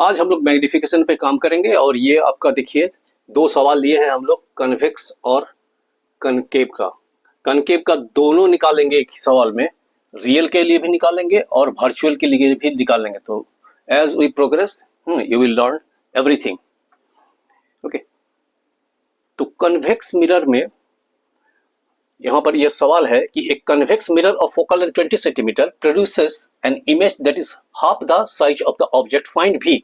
आज हम लोग मैग्निफिकेशन पे काम करेंगे और ये आपका देखिए दो सवाल लिए हैं हम लोग कन्वेक्स और कनकेव का। कनकेव का दोनों निकालेंगे एक ही सवाल में, रियल के लिए भी निकालेंगे और वर्चुअल के लिए भी निकालेंगे। तो as we progress you will learn everything. Okay, तो कन्वेक्स मिरर में यहाँ पर यह सवाल है कि एक convex mirror of focal length 20 centimetre produces an image that is half the size of the object. Find v.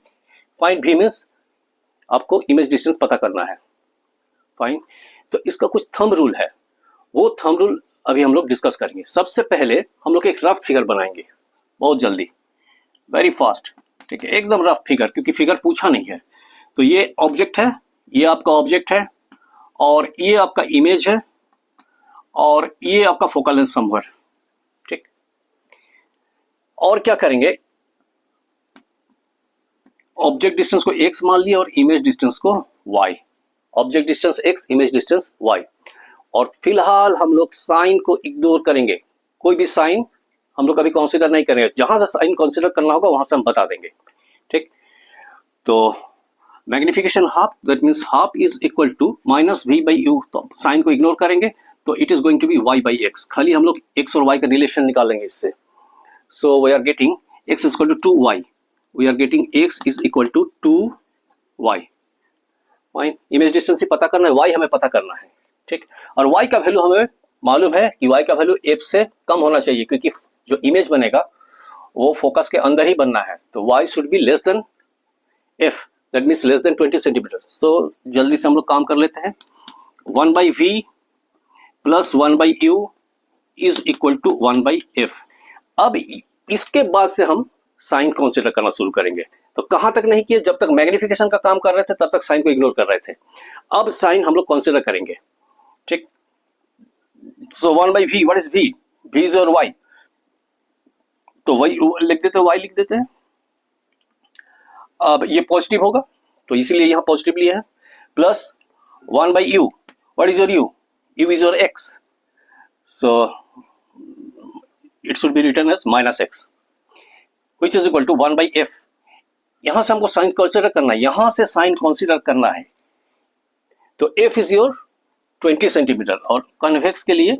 Find v means आपको इमेज डिस्टेंस पता करना है। फाइन, तो इसका कुछ थंब रूल है, वो थंब रूल अभी हम लोग डिस्कस करेंगे। सबसे पहले हम लोग एक रफ फिगर बनाएंगे, बहुत जल्दी, वेरी फास्ट। ठीक है, एकदम रफ फिगर, क्योंकि फिगर पूछा नहीं है। तो ये ऑब्जेक्ट है, ये आपका ऑब्जेक्ट है, और ये आपका इमेज है, और ये आपका फोकल लेंथ समवेयर। ठीक, और क्या करेंगे, ऑब्जेक्ट डिस्टेंस को x मान लिया और इमेज डिस्टेंस को y। Object distance x, image distance y। और फिलहाल हम लोग साइन को इग्नोर करेंगे, कोई भी साइन हम लोग अभी कंसीडर नहीं करेंगे। जहां से साइन कंसीडर करना होगा वहां से हम बता देंगे। ठीक, तो magnification half, that means half is equal to minus v by u. तो साइन को इग्नोर करेंगे तो it is going to be y by x. खाली हम लोग x और y का रिलेशन निकालेंगे इससे। So we are getting x is equal to 2y। We are getting x is equal to 2y। Fine, image distance ही पता करना है, y हमें पता करना है। ठीक, और y का वैल्यू हमें मालूम है कि y का वैल्यू f से कम होना चाहिए, क्योंकि जो इमेज बनेगा वो फोकस के अंदर ही बनना है। तो y should be less than f, that means less than 20 centimetre. So जल्दी से हम लोग काम कर लेते हैं। 1 by v plus 1 by u is equal to 1 by f। अब इसके बाद से हम साइन कंसीडर करना शुरू करेंगे। तो कहां तक नहीं किए, जब तक मैग्निफिकेशन का काम कर रहे थे तब तक साइन को इग्नोर कर रहे थे। अब साइन हम लोग कंसीडर करेंगे। ठीक, सो 1 by v, what is v? v is और y, तो वही लिख देते हैं, y लिख देते हैं। अब ये पॉजिटिव होगा तो इसीलिए यहां पॉजिटिव लिया है। Plus 1 by u, what is your u? u is your x, so it should be written as minus x, which is equal to 1 by f। यहां से हमको साइन कंसीडर करना है, यहां से साइन कंसीडर करना है। तो f इज योर 20 सेंटीमीटर और कन्वेक्स के लिए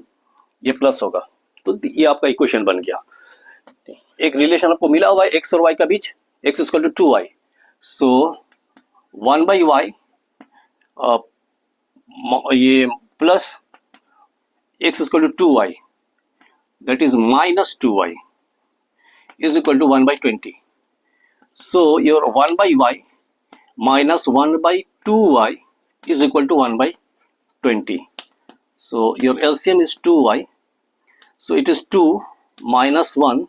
ये प्लस होगा। तो ये आपका इक्वेशन बन गया। एक रिलेशन आपको मिला हुआ है x और y का बीच, x is equal to 2y। So 1 by y ये plus x is equal to 2y, that is minus 2y is equal to 1 by 20. So your 1 by y minus 1 by 2y is equal to 1 by 20. So your LCM is 2y. So it is 2 minus 1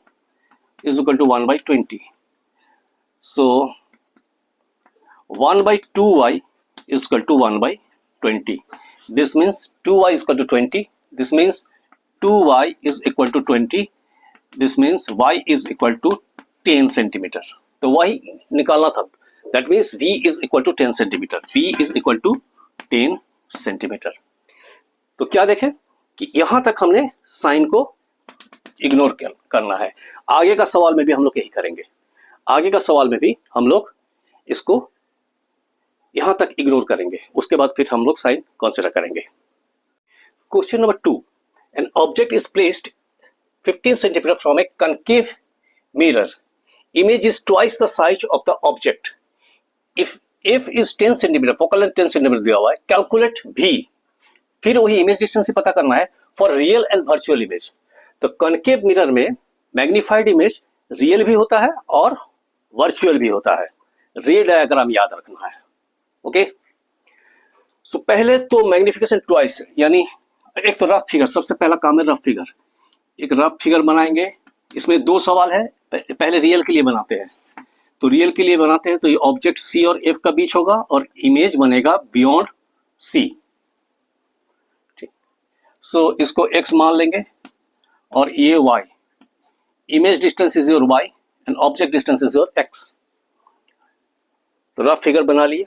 is equal to 1 by 20. So 1 by 2y is equal to 1 by 20. This means 2y is equal to 20. This means 2y is equal to 20. This means y is equal to 10 centimetre. तो y निकालना था, that means v is equal to 10 centimetre. v is equal to 10 centimetre. तो क्या देखें कि यहां तक हमने साइन को इग्नोर करना है। आगे का सवाल में भी हम लोग यही करेंगे। आगे का सवाल में भी हम लोग इसको यहां तक इग्नोर करेंगे, उसके बाद फिर हम लोग साइन कंसीडर करेंगे। Question number 2, an object is placed 15 centimeter from a concave mirror. Image is twice the size of the object. If f is 10 centimeter, focal length 10 centimeter दिया हुआ है, calculate v। फिर वही इमेज डिस्टेंस पता करना है for real and virtual image. तो concave mirror में मैग्नीफाइड इमेज रियल भी होता है और वर्चुअल भी होता है। रे डायग्राम याद रखना है। ओके, सो पहले तो मैग्निफिकेशन ट्वाइस, यानी एक तो रफ फिगर, सबसे पहला काम है रफ फिगर। एक रफ फिगर बनाएंगे, इसमें दो सवाल है। पहले रियल के लिए बनाते हैं। तो रियल के लिए बनाते हैं तो ये ऑब्जेक्ट सी और एफ का बीच होगा और इमेज बनेगा बियॉन्ड सी। ठीक, सो इसको एक्स मान लेंगे और ये वाई। Image distance is your y and object distance is your x. तो रफ फिगर बना लिए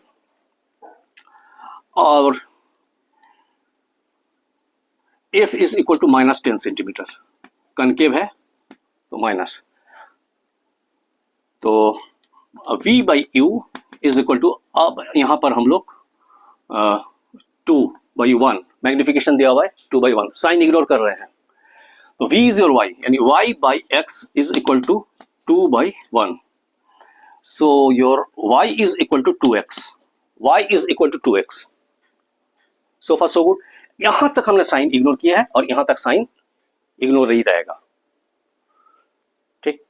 और f is equal to minus 10 centimetre. Concave है तो माइनस, तो v by u is equal to, अब यहाँ पर हम लोग 2/1 मैग्निफिकेशन दिया हुआ है, 2/1 साइन इग्नोर कर रहे हैं, तो v इज योर y, यानी y by x is equal to 2/1. So your y is equal to 2x. y is equal to 2x. So far so good. यहां तक हमने साइन इग्नोर किया है और यहां तक साइन इग्नोर ही रहेगा. ठीक,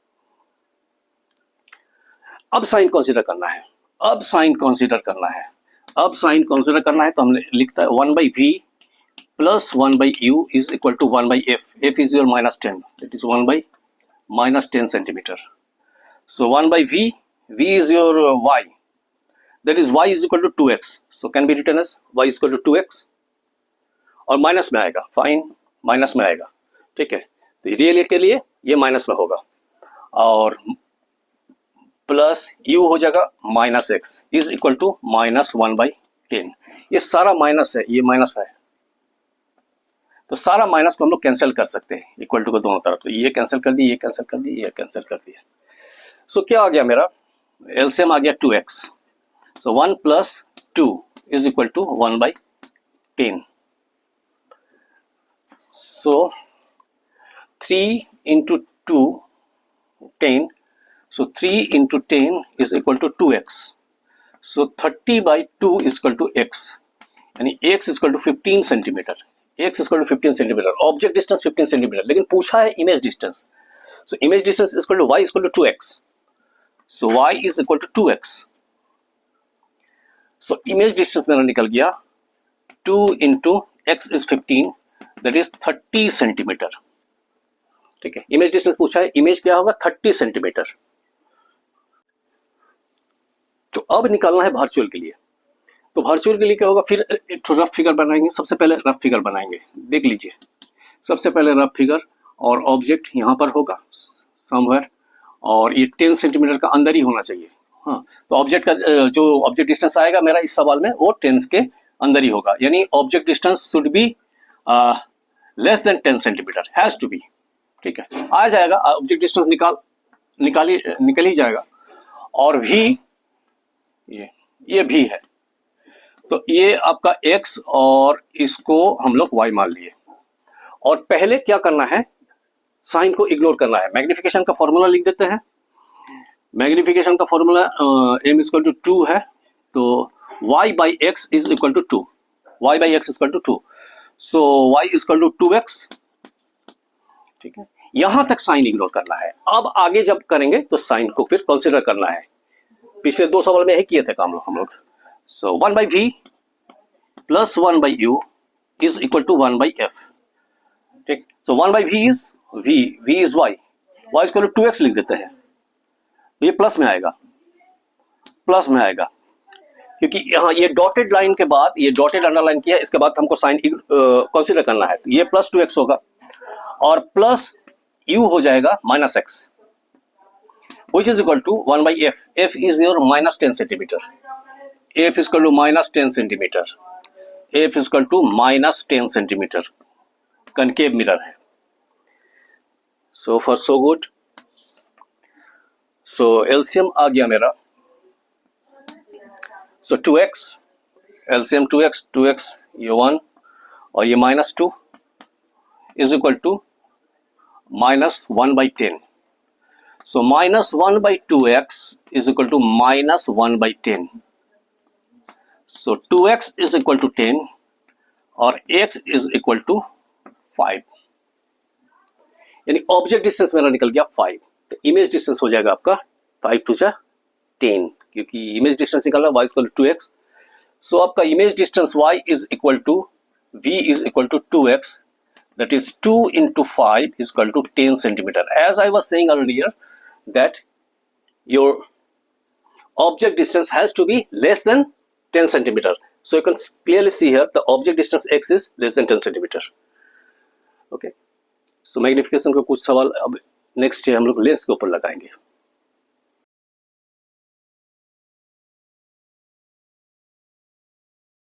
अब साइन कंसीडर करना है. अब साइन कंसीडर करना है तो हमने लिखता है 1/v plus 1/u is equal to 1/f. f is your -10, that is 1/-10 centimeter. So 1/v, v is your y, that is y is equal to 2x, so can be written as y is equal to 2x, और minus में आएगा, fine minus में आएगा. ठीक है, तो real के लिए ये माइनस में होगा और प्लस u हो जाएगा -x इज इक्वल टू -1/10. ये सारा माइनस है, ये माइनस है, तो सारा माइनस को हम लोग कैंसिल कर सकते हैं इक्वल टू को दोनों तरफ. तो ये कैंसिल कर दिए, ये कैंसिल कर दिए, ये कैंसिल कर दिया. सो क्या आ गया मेरा, एलसीएम आ गया 2x. So 1 plus 2 is equal to 1/10. So 3 into 2 10, so 3 into 10 is equal to 2x. So 30/2 is equal to x, यानी x is equal to 15 centimetre. x is equal to 15 centimetre, object distance 15 centimetre, लेकिन पूछा है image distance. So image distance is equal to y is equal to 2x. So y is equal to 2x. So image distance मेरा निकल गया 2 into x is 15, that is 30 centimetre. ठीक है, image distance पूछा है, इमेज क्या होगा 30 centimetre. तो अब निकालना है वर्चुअल के लिए. तो वर्चुअल के लिए क्या होगा, फिर एक रफ फिगर बनाएंगे. सबसे पहले रफ फिगर बनाएंगे, देख लीजिए. सबसे पहले रफ फिगर, और ऑब्जेक्ट यहाँ पर होगा समवेयर, और ये 10 सेंटीमीटर का अंदर ही होना चाहिए. हाँ, तो ऑब्जेक्ट का जो ऑब्जेक्ट डिस्टेंस आएगा मेरा इस सवाल में वो 10 के अंदर ही होगा, यानी object distance should be less than 10 centimetre, has to be. ठीक है, आ जाएगा ऑब्जेक्ट डिस्टेंस निकल ही जाएगा. और भी ये भी है, तो ये आपका x और इसको हम लोग y मान लिए. और पहले क्या करना है, साइन को इग्नोर करना है. मैग्निफिकेशन का फॉर्मूला लिख देते हैं. मैग्निफिकेशन का फॉर्मूला m इक्वल टू 2 है, तो y by x is equal to 2. y by x is equal to 2. So y is equal to 2x. ठीक है, यहां तक साइन इग्नोर करना है. अब आगे जब करेंगे तो साइन को फिर कंसिडर करना है. पिछले 2 सवाल में यही किए थे काम हम लोग. So 1/v plus 1/u is equal to 1/f. ठीक, so 1/v is v is y is equal to 2x लिख देते हैं. तो ये प्लस में आएगा, क्योंकि यहाँ ये डॉटेड लाइन के बाद ये डॉटेड अंडरलाइन किया, इसके बाद हमको साइन कंसीडर करना है. तो ये प्लस 2x होगा और प्लस u हो जाएगा -x, which is equal to 1/f. f is your -10 centimetre. f is equal to -10 centimetre. f is equal to -10 centimetre. Concave mirror है. So far so good. So LCM आ गया मेरा. So 2x, LCM 2x ये 1 और ये -2 is equal to -1/10. So -1/2x is equal to -1/10. So 2x is equal to 10 और x is equal to 5. यानी object distance मेरा निकल गया 5. तो इमेज डिस्टेंस हो जाएगा आपका 5 to 10, क्योंकि इमेज डिस्टेंस निकालना y equal to 2x. So आपका image distance y is equal to v is equal to 2x, that is 2 into 5 is equal to 10 centimetre. As I was saying earlier that your object distance has to be less than 10 centimetre. So you can clearly see here the object distance x is less than 10 centimetre. Okay, so magnification का कुछ सवाल अब next है हम लोग lens के ऊपर लगाएंगे.